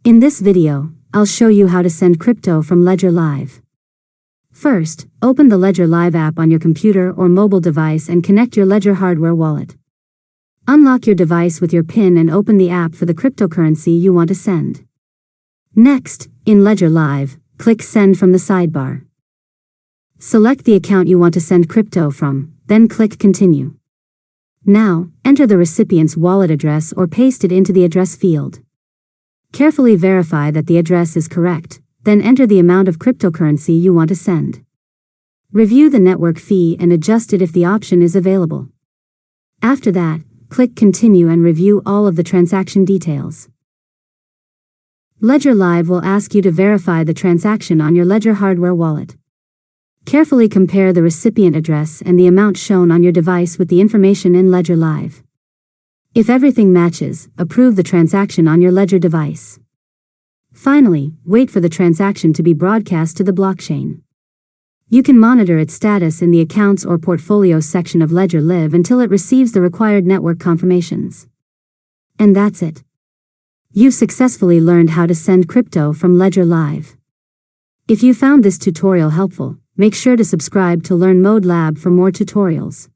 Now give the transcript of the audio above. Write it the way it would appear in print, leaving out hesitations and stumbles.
In this video, I'll show you how to send crypto from Ledger Live. First, open the Ledger Live app on your computer or mobile device and connect your Ledger hardware wallet. Unlock your device with your PIN and open the app for the cryptocurrency you want to send. Next, in Ledger Live, click Send from the sidebar. Select the account you want to send crypto from, then click Continue. Now, enter the recipient's wallet address or paste it into the address field. Carefully verify that the address is correct, then enter the amount of cryptocurrency you want to send. Review the network fee and adjust it if the option is available. After that, click Continue and review all of the transaction details. Ledger Live will ask you to verify the transaction on your Ledger hardware wallet. Carefully compare the recipient address and the amount shown on your device with the information in Ledger Live. If everything matches, approve the transaction on your Ledger device. Finally, wait for the transaction to be broadcast to the blockchain. You can monitor its status in the Accounts or Portfolios section of Ledger Live until it receives the required network confirmations. And that's it. You've successfully learned how to send crypto from Ledger Live. If you found this tutorial helpful, make sure to subscribe to Learn Mode Lab for more tutorials.